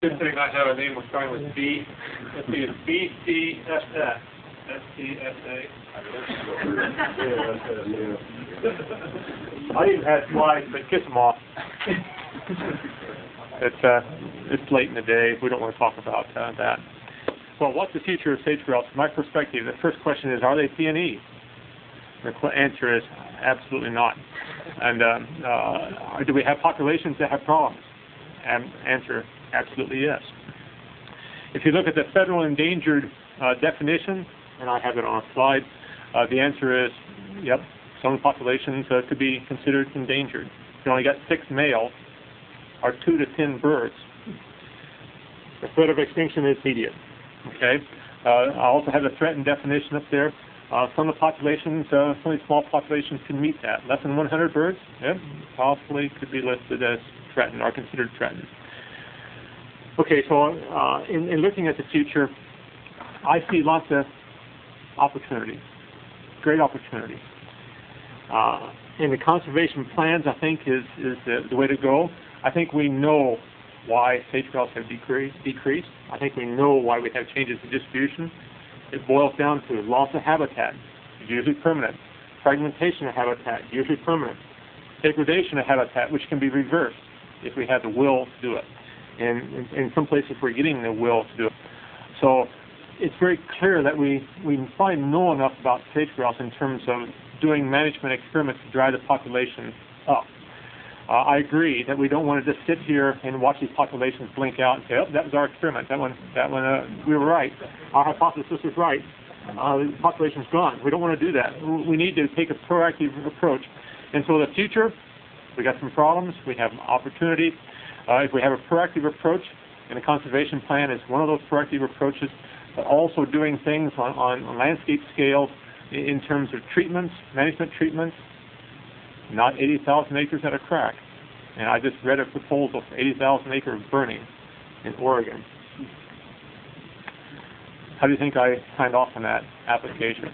Good thing I have a name we're starting with B. Let's see, it's BCSS. STSA. I even had slides, but kiss them off. It's late in the day. We don't want to talk about that. Well, what's the future of sage grouse? From my perspective, the first question is, are they P&E? The answer is absolutely not. And do we have populations that have problems? Answer, absolutely yes. If you look at the federal endangered definition, and I have it on a slide, the answer is, yep, some populations could be considered endangered. If you only got 6 males, or 2 to 10 birds, the threat of extinction is immediate. Okay. I also have a threatened definition up there. Some of the populations, some of these small populations can meet that. Less than 100 birds, yeah, possibly could be listed as threatened or considered threatened. Okay, so in looking at the future, I see lots of opportunities, great opportunities. And the conservation plans, I think, is the way to go. I think we know why sage grouse have decreased. I think we know why we have changes in distribution. It boils down to loss of habitat, usually permanent. Fragmentation of habitat, usually permanent. Degradation of habitat, which can be reversed if we have the will to do it. And in some places we're getting the will to do it. So it's very clear that we probably know enough about sage grouse in terms of doing management experiments to drive the population up. I agree that we don't want to just sit here and watch these populations blink out and say, oh, that was our experiment. That one, we were right. Our hypothesis was right. The population's gone. We don't want to do that. We need to take a proactive approach. And so the future, we got some problems. We have opportunity. If we have a proactive approach, and a conservation plan is one of those proactive approaches, but also doing things on landscape scale in terms of treatments, management treatments, not 80,000 acres at a crack. And I just read a proposal for 80,000 acre burning in Oregon. How do you think I signed off on that application?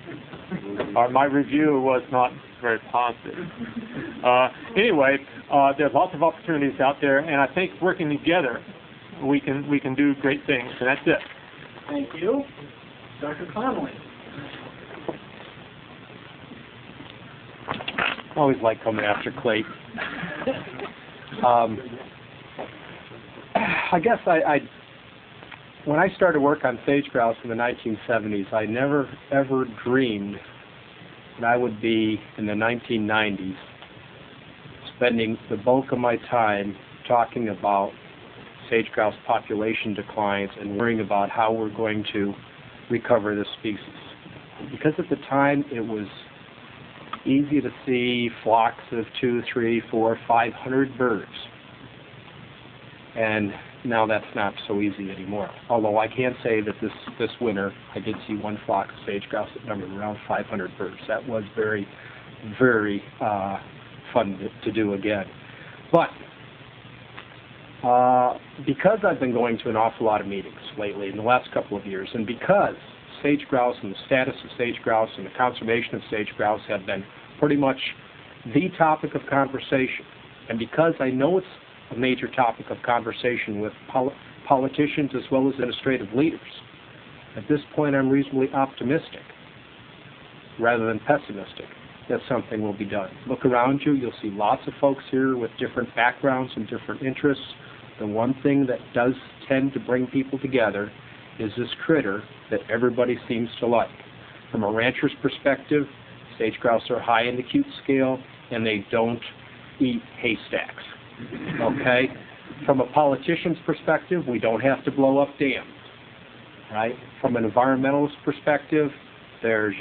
My review was not very positive. Anyway, there's lots of opportunities out there, and I think working together, we can do great things, and that's it. Thank you. Dr. Connelly. I always like coming after Clait. I guess when I started work on sage grouse in the 1970s, I never ever dreamed that I would be in the 1990s spending the bulk of my time talking about sage grouse population declines and worrying about how we're going to recover this species. Because at the time it was easy to see flocks of 2, 3, 4, 500 birds. And now that's not so easy anymore. Although I can say that this winter I did see one flock of sage grouse that numbered around 500 birds. That was very, very fun to do again. But because I've been going to an awful lot of meetings lately in the last couple of years, and because sage grouse and the status of sage grouse and the conservation of sage grouse have been pretty much the topic of conversation, and because I know it's a major topic of conversation with politicians as well as administrative leaders, at this point I'm reasonably optimistic rather than pessimistic that something will be done. Look around you, you'll see lots of folks here with different backgrounds and different interests. The one thing that does tend to bring people together is this critter that everybody seems to like. From a rancher's perspective, sage grouse are high in the cute scale, and they don't eat haystacks. Okay? From a politician's perspective, we don't have to blow up dams. Right? From an environmentalist perspective, there's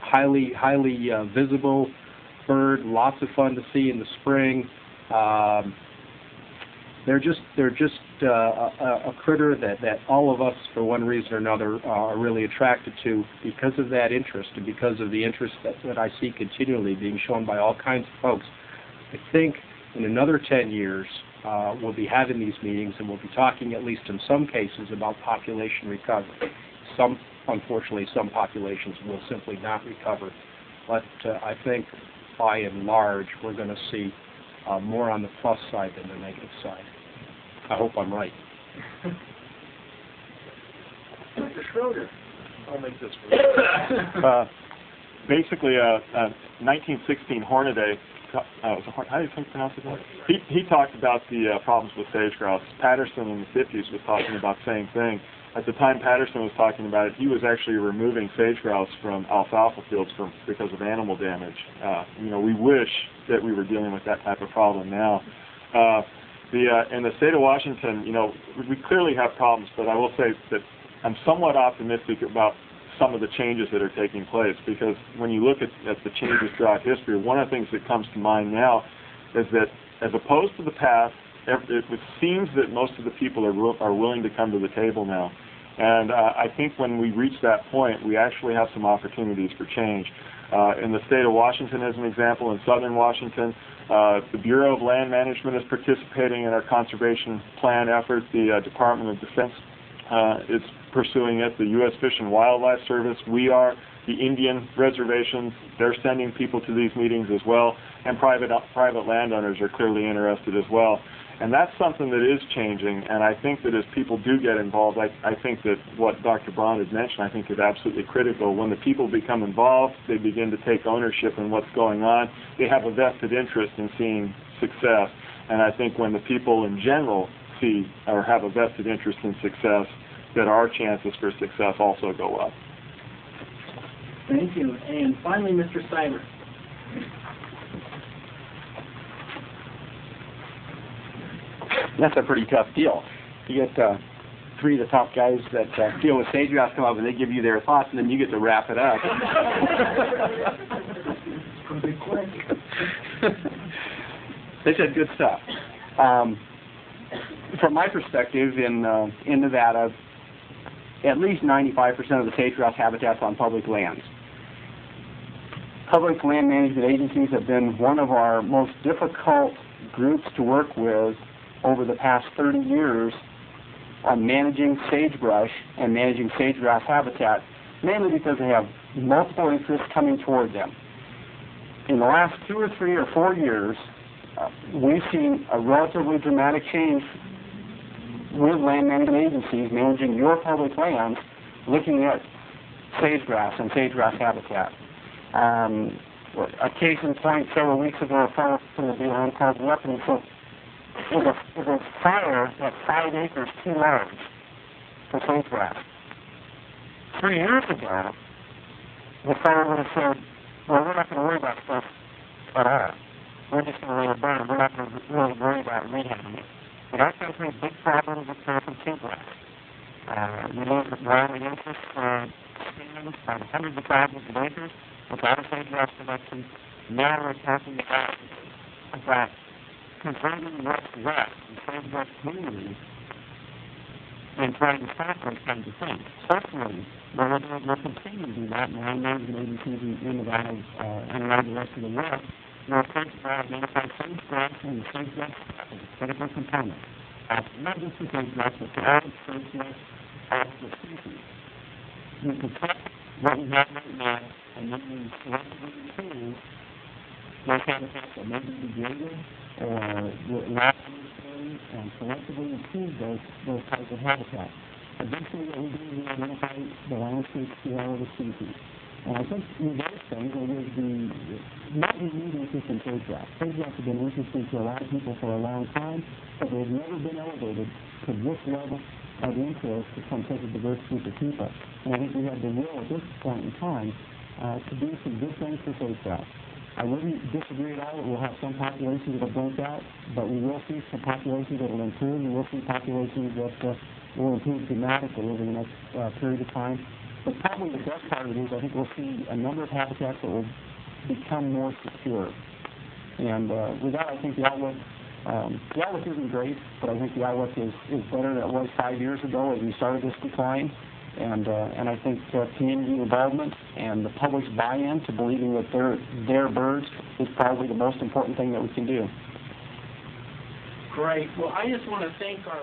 highly visible bird, lots of fun to see in the spring. They're just a critter that all of us, for one reason or another, are really attracted to because of that interest and because of the interest that I see continually being shown by all kinds of folks. I think in another 10 years, we'll be having these meetings and we'll be talking, at least in some cases, about population recovery. Unfortunately, some populations will simply not recover. But I think, by and large, we're going to see more on the plus side than the negative side. I hope I'm right. Mr. Schroeder. I'll make this one. Basically, 1916 Hornaday, how do you pronounce his name? He talked about the problems with sage grouse. Patterson in the 50s was talking about the same thing. At the time Patterson was talking about it, he was actually removing sage grouse from alfalfa fields because of animal damage. We wish that we were dealing with that type of problem now. In the state of Washington, we clearly have problems, but I will say that I'm somewhat optimistic about some of the changes that are taking place, because when you look at the changes throughout history, one of the things that comes to mind now is that as opposed to the past, it seems that most of the people are willing to come to the table now. And I think when we reach that point, we actually have some opportunities for change. In the state of Washington, as an example, in southern Washington, the Bureau of Land Management is participating in our conservation plan efforts. The Department of Defense is pursuing it. The U.S. Fish and Wildlife Service, we are. The Indian reservations, they're sending people to these meetings as well. And private landowners are clearly interested as well. And that's something that is changing, and I think that as people do get involved, I think that what Dr. Braun had mentioned, I think is absolutely critical. When the people become involved, they begin to take ownership in what's going on. They have a vested interest in seeing success. And I think when the people in general see or have a vested interest in success, that our chances for success also go up. Thank you. And finally, Mr. Stiver. That's a pretty tough deal. You get three of the top guys that deal with sage grouse come up and they give you their thoughts, and then you get to wrap it up. They said good stuff. From my perspective, in Nevada, at least 95% of the sage grouse habitat's on public lands. Public land management agencies have been one of our most difficult groups to work with over the past 30 years on managing sagebrush and managing sage grouse habitat, mainly because they have multiple interests coming toward them. In the last 2 or 3 or 4 years, we've seen a relatively dramatic change with land management agencies managing your public lands, looking at sage grouse and sage grouse habitat. A case in point, several weeks ago, a fellow from the BLM called me up and he said, it was fire at 5 acres too large for sage grouse. 3 years ago, the fellow would have said, well, we're not going to worry about stuff at all. We're just going to let it burn. We're not going to really worry about rehabbing it. But our country has big problems with carpet sage grouse. We know that Braun interests stands on hundreds of thousands of acres without a sage grouse production. Now we're talking about converting what's left in sage grouse communities and trying to stop those kinds of things. Certainly, we'll continue to do that in land management agencies in Nevada and around the rest of the world. We're first to identify sage grouse and the sage grouse as a critical component. Not just for sage grouse, but for all sage grouse of the species. We can take what we have right now and then we selectively improve those habitats that may be degraded or lack understanding and selectively improve those types of habitats. Eventually, what we do is we identify the landscape scale of the species. And I think in those things, it is not renewed interest in sage grouse. Sage grouse have been interesting to a lot of people for a long time, but they've never been elevated to this level of interest from such a diverse group of people. And I think we have the will at this point in time to do some good things for sage grouse. I wouldn't disagree at all that we'll have some populations that will break out, but we will see some populations that will improve, and we'll see populations that will improve dramatically over the next period of time. But probably the best part of it is I think we'll see a number of habitats that will become more secure. And with that, I think the outlook isn't great, but I think the outlook is better than it was 5 years ago as we started this decline. And I think community involvement and the public's buy-in to believing that they're birds is probably the most important thing that we can do. Great. Well, I just want to thank our